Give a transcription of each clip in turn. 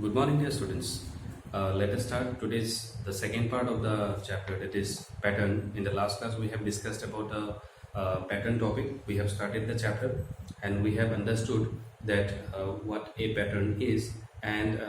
Good morning, dear students. Let us start today's the second part of the chapter, that is pattern. In the last class, we have discussed about the pattern topic. We have started the chapter and we have understood that what a pattern is, and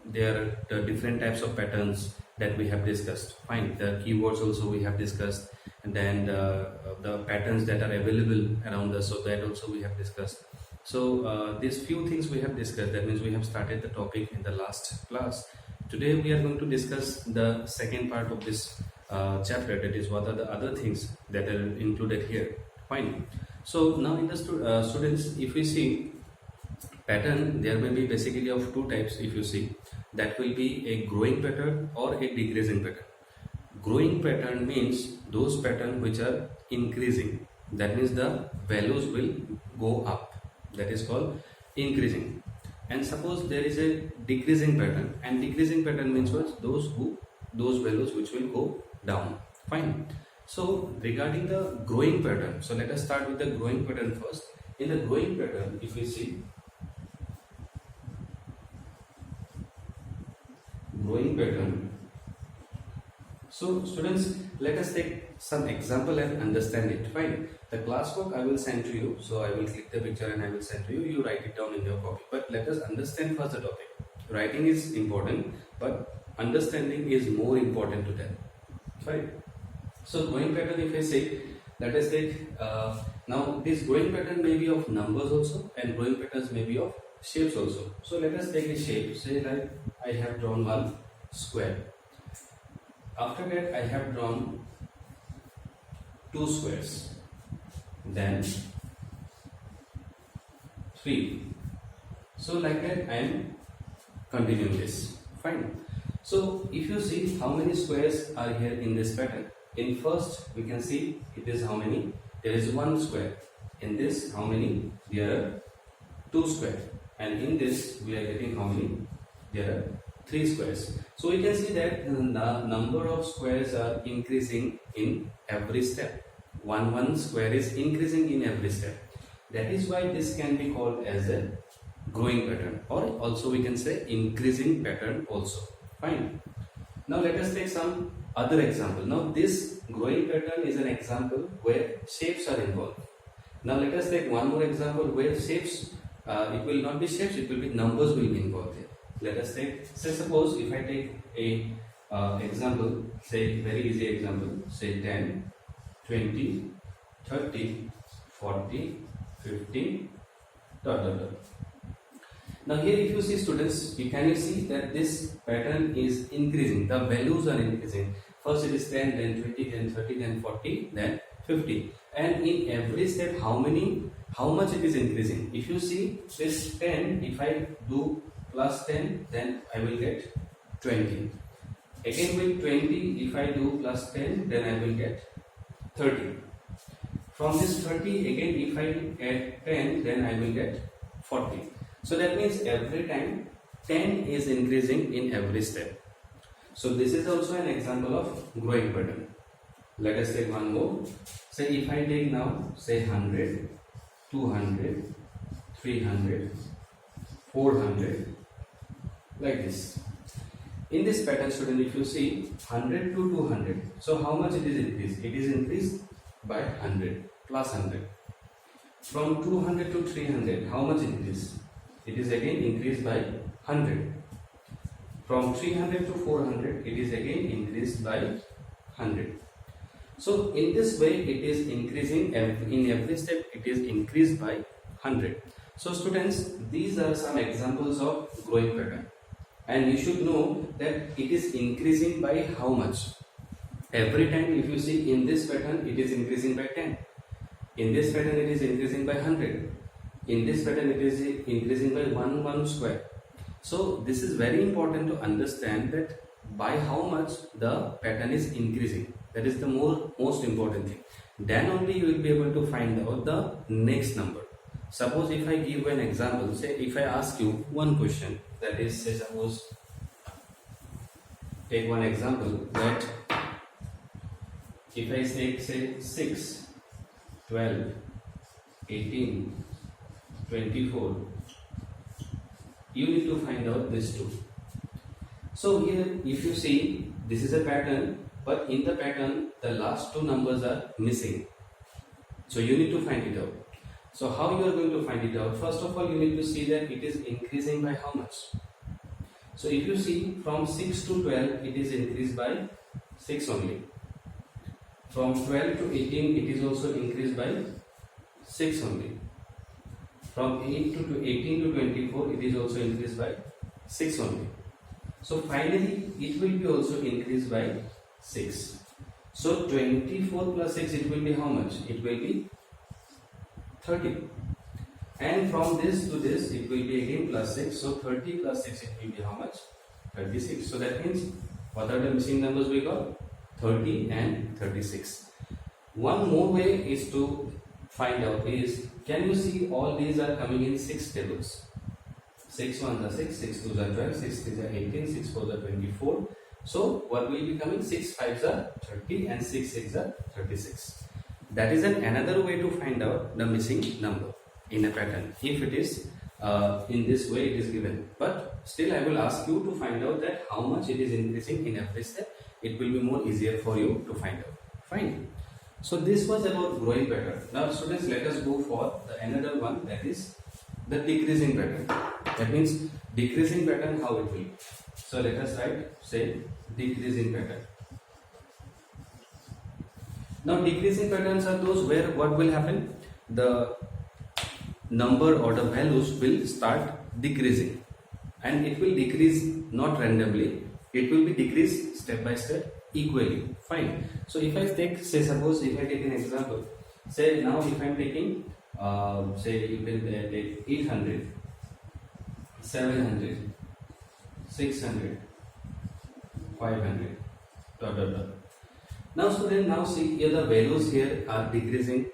there are the different types of patterns that we have discussed. Fine. The keywords also we have discussed, and then the patterns that are available around us. So that also we have discussed. So these few things we have discussed. That means we have started the topic in the last class. Today we are going to discuss the second part of this chapter, that is what are the other things that are included here. Fine. So now in the students, if we see pattern, there may be basically of two types. If you see, that will be a growing pattern or a decreasing pattern. Growing pattern means those patterns which are increasing. That means the values will go up. That is called increasing. And suppose there is a decreasing pattern, and decreasing pattern means what? Those values which will go down. Fine. So regarding the growing pattern, so let us start with the growing pattern first. In the growing pattern, if we see growing pattern, so students, let us take some example and understand it. Fine. The classwork I will send to you. So I will click the picture and I will send to you. You write it down in your copy. But let us understand first the topic. Writing is important, but understanding is more important to them. Fine. So growing pattern, if I say, let us take now this growing pattern may be of numbers also, and growing patterns may be of shapes also. So let us take a shape. Say like I have drawn one square. After that, I have drawn two squares, then three. So like that, I am continuing this. Fine. So if you see how many squares are here in this pattern, in first we can see it is how many? There is one square. In this, how many? There are two squares. And in this, we are getting how many? There are three squares. So we can see that the number of squares are increasing in every step. One square is increasing in every step. That is why this can be called as a growing pattern, or also we can say increasing pattern also. Fine. Now let us take some other example. Now this growing pattern is an example where shapes are involved. Now let us take one more example where shapes, it will not be shapes, it will be numbers will be involved here. Let us take, say suppose if I take a example, say very easy example, say 10, 20, 30, 40, 50, dot. Now here if you see students, can you see that this pattern is increasing, the values are increasing. First it is 10, then 20, then 30, then 40, then 50. And in every step how much it is increasing. If you see this 10, if I do plus 10, then I will get 20. Again with 20, if I do plus 10, then I will get 30. From this 30, again if I add 10, then I will get 40. So that means every time 10 is increasing in every step. So this is also an example of growing pattern. Let us take one more. Say if I take now, say 100, 200, 300, 400, like this. In this pattern, student, if you see 100 to 200, so how much it is increased? It is increased by 100 plus 100. From 200 to 300, how much increase? It is again increased by 100. From 300 to 400, it is again increased by 100. So in this way, it is increasing in every step. It is increased by 100. So students, these are some examples of growing pattern. And you should know that it is increasing by how much. Every time if you see in this pattern, it is increasing by 10. In this pattern, it is increasing by 100. In this pattern, it is increasing by one square. So this is very important to understand that by how much the pattern is increasing. That is the most important thing. Then only you will be able to find out the next number. Suppose if I give an example, say if I ask you one question, that is, say suppose, take one example that if I say 6, 12, 18, 24, you need to find out this two. So here if you see, this is a pattern, but in the pattern the last two numbers are missing. So you need to find it out. So how you are going to find it out? First of all, you need to see that it is increasing by how much. So if you see from 6 to 12, it is increased by 6 only. From 12 to 18, it is also increased by 6 only. From 8 to 18 to 24, it is also increased by 6 only. So finally, it will be also increased by 6. So 24 plus 6, it will be how much? It will be 30. And from this to this, it will be again plus 6. So 30 plus 6, it will be how much? 36. So that means, what are the missing numbers we got? 30 and 36. One more way is to find out is, can you see all these are coming in 6 tables? 6 1s are 6, 6 2s are 12, 6 3s are 18, 6 4s are 24. So what will be coming? 6 5s are 30 and 6 6s are 36. That is another way to find out the missing number in a pattern. If it is in this way it is given. But still I will ask you to find out that how much it is increasing in every step. It will be more easier for you to find out. Fine. So this was about growing pattern. Now students, let us go for the another one, that is the decreasing pattern. That means decreasing pattern, how it will be. So let us write, say, decreasing pattern. Now decreasing patterns are those where what will happen? The number or the values will start decreasing, and it will decrease not randomly, it will be decreased step by step equally. Fine. So if I take, say suppose if I take an example, say now if I am taking say you can take 800, 700, 600, 500, dot dot dot. Now student, now see here the values here are decreasing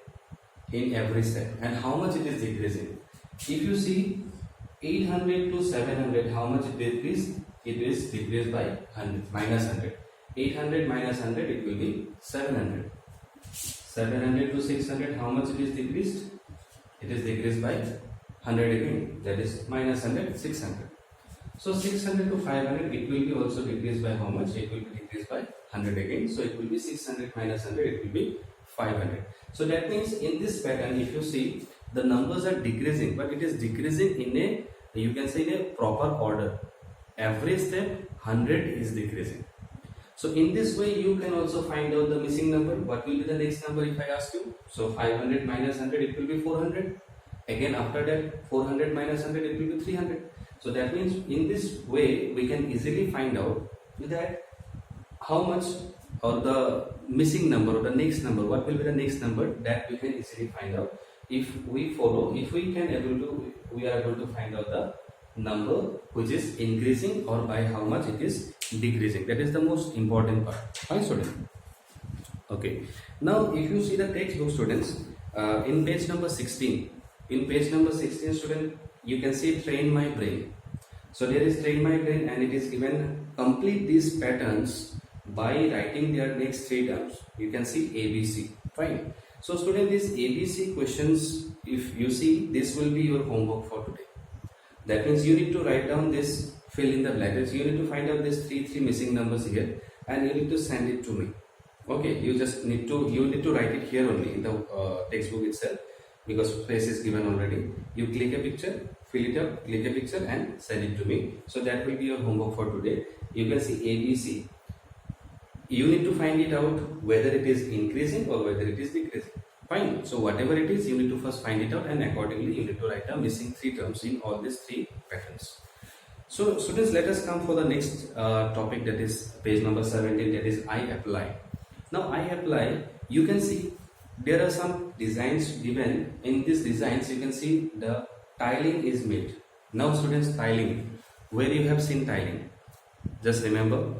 in every step, and how much it is decreasing. If you see 800 to 700, how much it decreased? It is decreased by 100, minus 100. 800 minus 100, it will be 700. 700 to 600, how much it is decreased? It is decreased by 100 again, that is minus 100, 600. So 600 to 500, it will be also decreased by how much? It will be decreased by 100 again. So it will be 600 minus 100, it will be 500. So that means in this pattern, if you see, the numbers are decreasing, but it is decreasing in a, you can say, in a proper order. Every step 100 is decreasing. So in this way you can also find out the missing number. What will be the next number if I ask you? So 500 minus 100, it will be 400. Again after that 400 minus 100, it will be 300. So that means in this way we can easily find out that how much, or the missing number or the next number, what will be the next number, that we can easily find out if we follow, if we can we are able to find out the number which is increasing or by how much it is decreasing. That is the most important part. Fine student. Okay. Now if you see the textbook students, in page number 16, student, you can see train my brain. So there is train my brain, and it is given complete these patterns by writing their next 3 terms. You can see ABC. Fine. So student, these ABC questions, if you see, this will be your homework for today. That means you need to write down this, fill in the blanks. You need to find out these three missing numbers here, and you need to send it to me. Okay, you need to write it here only in the textbook itself, because space is given already. You click a picture, fill it up, click a picture and send it to me. So that will be your homework for today. You can see ABC. You need to find it out whether it is increasing or whether it is decreasing. Fine. So whatever it is, you need to first find it out, and accordingly you need to write down missing 3 terms in all these 3 patterns. So students, let us come for the next topic, that is page number 17, that is I apply. Now I apply, you can see there are some designs given. In these designs you can see the tiling is made. Now students, tiling, where you have seen tiling, just remember,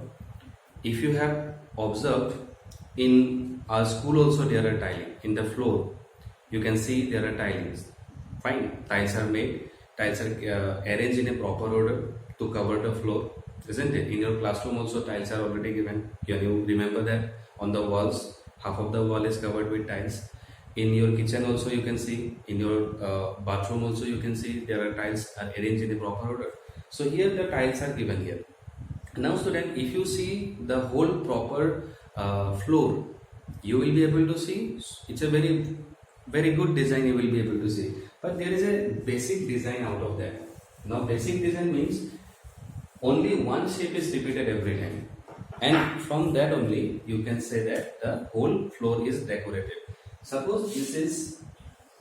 if you have observed in our school also there are tiling in the floor, you can see there are tilings. Fine, tiles are made, tiles are arranged in a proper order to cover the floor, isn't it? In your classroom also tiles are already given. Can you remember that? On the walls, half of the wall is covered with tiles. In your kitchen also you can see, in your bathroom also you can see there are tiles are arranged in a proper order. So here the tiles are given here. Now student, if you see the whole proper floor, you will be able to see it's a very good design you will be able to see. But there is a basic design out of that. Now basic design means only one shape is repeated every time, and from that only you can say that the whole floor is decorated. Suppose this is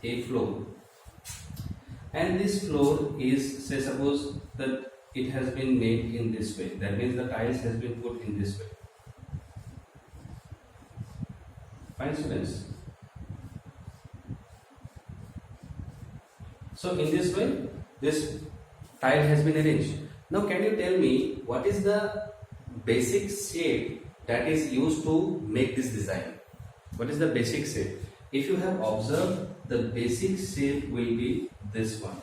a floor, and this floor is, say suppose that it has been made in this way. That means the tiles has been put in this way. Fine students. So in this way, this tile has been arranged. Now can you tell me what is the basic shape that is used to make this design? What is the basic shape? If you have observed, the basic shape will be this one.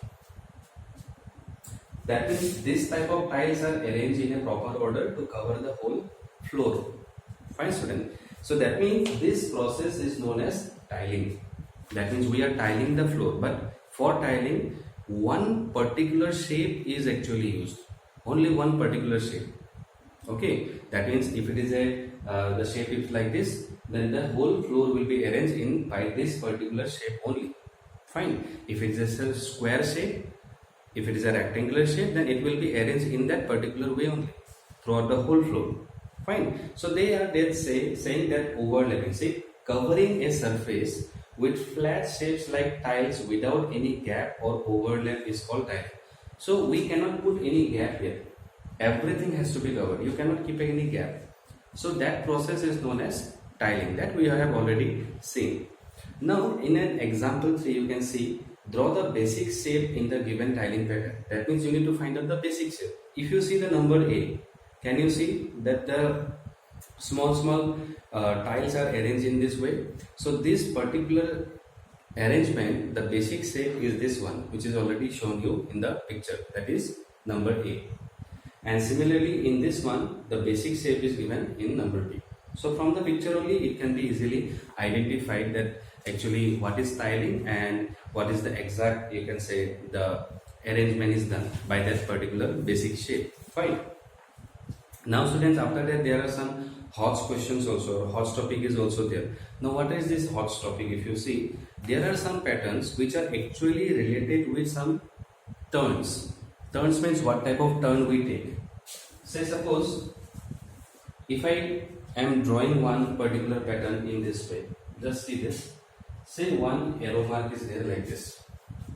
That means this type of tiles are arranged in a proper order to cover the whole floor. Fine student. So that means this process is known as tiling. That means we are tiling the floor, but for tiling one particular shape is actually used. Only one particular shape. Okay. That means if it is a the shape is like this, then the whole floor will be arranged in by this particular shape only. Fine. If it is a square shape, if it is a rectangular shape, then it will be arranged in that particular way only throughout the whole floor. Fine. So they are saying that overlapping, say covering a surface with flat shapes like tiles without any gap or overlap is called tiling. So we cannot put any gap here. Everything has to be covered. You cannot keep any gap. So that process is known as tiling, that we have already seen. Now in an example 3 you can see, draw the basic shape in the given tiling pattern. That means you need to find out the basic shape. If you see the number A, can you see that the small tiles are arranged in this way? So this particular arrangement, the basic shape is this one, which is already shown you in the picture, that is number A. And similarly in this one, the basic shape is given in number B. So from the picture only it can be easily identified that actually what is tiling and what is the exact, you can say, the arrangement is done by that particular basic shape. Fine. Now students, after that there are some hot questions also, hot topic is also there. Now what is this hot topic? If you see, there are some patterns which are actually related with some turns. Turns means what type of turn we take. Say suppose if I am drawing one particular pattern in this way, just see this. Say one arrow mark is there like this.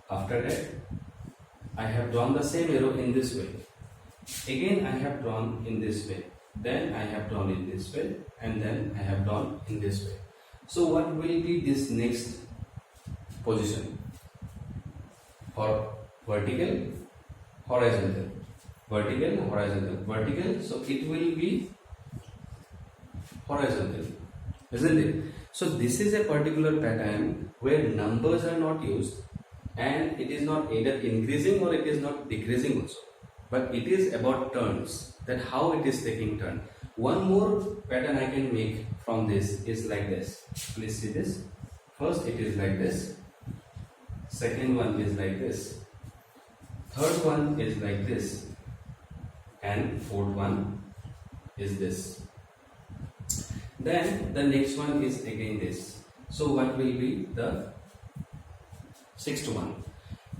After that I have drawn the same arrow in this way. Again I have drawn in this way. Then I have drawn in this way, and then I have drawn in this way. So what will be this next position? For vertical, horizontal, vertical, horizontal, vertical. So it will be horizontal, isn't it? So this is a particular pattern where numbers are not used, and it is not either increasing or it is not decreasing also, but it is about turns, that how it is taking turn. One more pattern I can make from this is like this. Please see this. First it is like this, second one is like this, third one is like this, and fourth one is this. Then the next one is again this. So what will be the sixth one?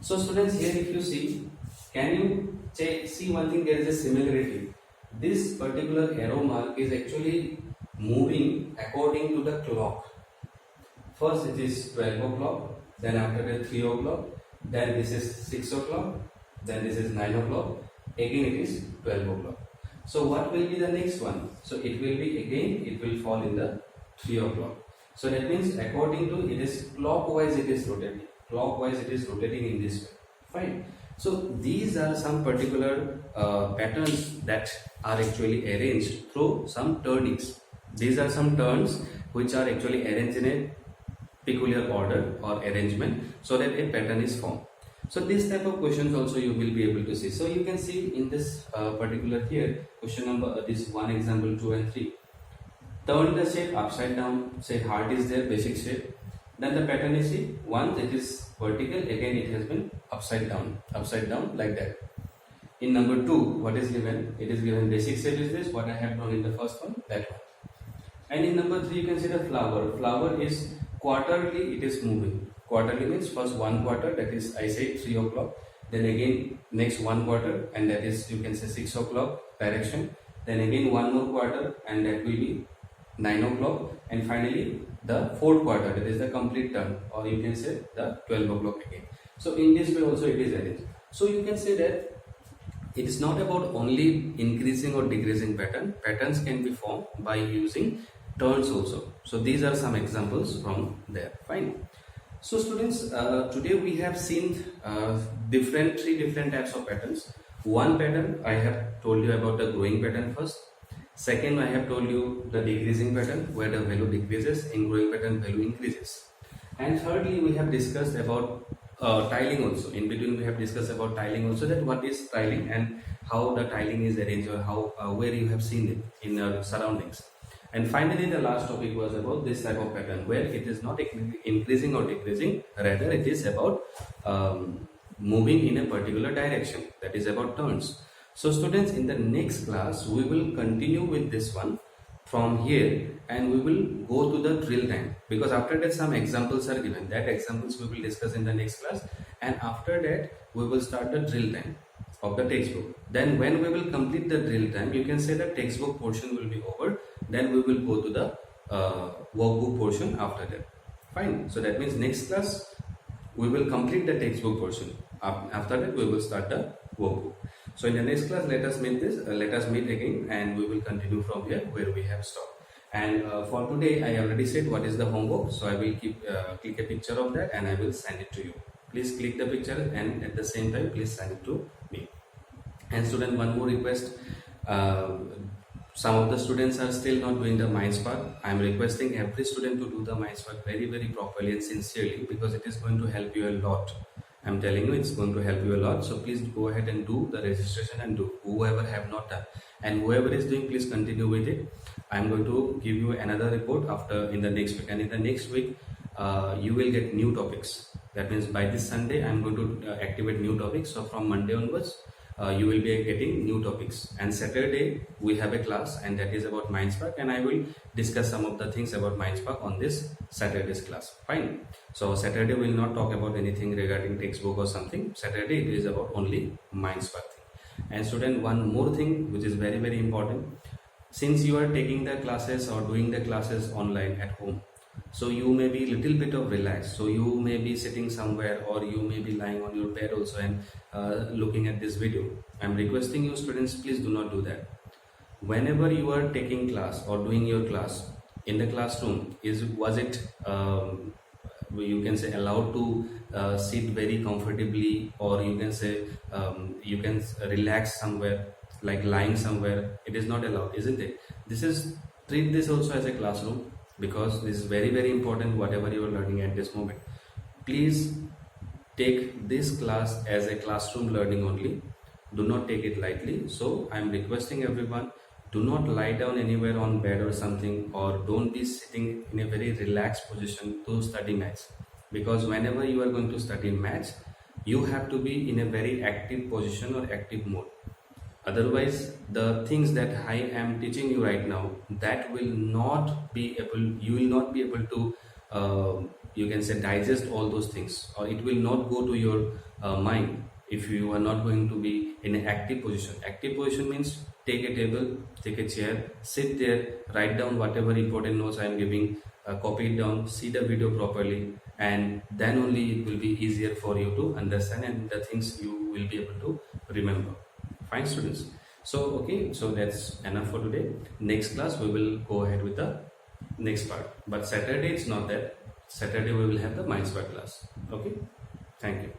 So students, here if you see, can you see one thing? There is a similarity. This particular arrow mark is actually moving according to the clock. First it is 12 o'clock, then after that 3 o'clock, then this is 6 o'clock, then this is 9 o'clock, again it is 12 o'clock. So what will be the next one? So it will be again, it will fall in the 3 o'clock. So that means according to, it is clockwise it is rotating. Clockwise it is rotating in this way. Fine. So these are some particular patterns that are actually arranged through some turnings. These are some turns which are actually arranged in a peculiar order or arrangement so that a pattern is formed. So this type of questions also you will be able to see. So you can see in this particular here, question number, this one example 2 and 3. Turn the shape upside down, say heart is there, basic shape. Then the pattern is, see, once it is vertical, again it has been upside down like that. In number 2, what is given? It is given basic shape is this, what I have drawn in the first one, that one. And in number 3, you can see the flower. Flower is quarterly, it is moving. Quarterly means first one quarter, that is I say 3 o'clock. Then again next one quarter, and that is you can say 6 o'clock direction. Then again one more quarter, and that will be 9 o'clock. And finally the fourth quarter, that is the complete turn, or you can say the 12 o'clock again. So in this way also it is arranged. So you can say that it is not about only increasing or decreasing pattern. Patterns can be formed by using turns also. So these are some examples from there. Fine. So students, today we have seen three different types of patterns. One pattern I have told you about the growing pattern first. Second, I have told you the decreasing pattern where the value decreases, in growing pattern value increases. And thirdly, we have discussed about tiling also. In between we have discussed about tiling also, that what is tiling and how the tiling is arranged, or how where you have seen it in your surroundings. And finally the last topic was about this type of pattern where it is not increasing or decreasing, rather it is about moving in a particular direction, that is about turns. So students, in the next class we will continue with this one from here, and we will go to the drill time, because after that some examples are given. That examples we will discuss in the next class, and after that we will start the drill time of the textbook. Then when we will complete the drill time, you can say the textbook portion will be over. Then we will go to the workbook portion after that. Fine. So that means next class we will complete the textbook portion. After that we will start the workbook. So in the next class, let us meet again, and we will continue from here where we have stopped. And for today, I already said what is the homework. So I will click a picture of that and I will send it to you. Please click the picture, and at the same time please send it to me. And student, one more request. Some of the students are still not doing the Mindspark. I am requesting every student to do the Mindspark very properly and sincerely, because it is going to help you a lot. I am telling you, it's going to help you a lot. So please go ahead and do the registration, and do whoever have not done, and whoever is doing, please continue with it. I am going to give you another report after in the next week, and in the next week you will get new topics. That means by this Sunday I am going to activate new topics. So from Monday onwards you will be getting new topics, and Saturday we have a class, and that is about Mindspark, and I will discuss some of the things about Mindspark on this Saturday's class. Fine. So Saturday we will not talk about anything regarding textbook or something. Saturday it is about only Mindspark thing. And student, one more thing which is very important. Since you are taking the classes or doing the classes online at home, so you may be little bit of relaxed. So you may be sitting somewhere, or you may be lying on your bed also and looking at this video. I am requesting you students, please do not do that. Whenever you are taking class or doing your class in the classroom, was it you can say allowed to sit very comfortably, or you can say you can relax somewhere, like lying somewhere? It is not allowed, isn't it? Treat this also as a classroom, because this is very important. Whatever you are learning at this moment, please take this class as a classroom learning only. Do not take it lightly. So I am requesting everyone, do not lie down anywhere on bed or something, or don't be sitting in a very relaxed position to study maths, because whenever you are going to study maths, you have to be in a very active position or active mode. Otherwise, the things that I am teaching you right now, that will not be able, you will not be able to you can say digest all those things, or it will not go to your mind if you are not going to be in an active position. Active position means take a table, take a chair, sit there, write down whatever important notes I am giving, copy it down, see the video properly, and then only it will be easier for you to understand, and the things you will be able to remember. Fine students. So okay, so that's enough for today. Next class we will go ahead with the next part, but Saturday it's not that. Saturday we will have the Mindspark class. Okay, thank you.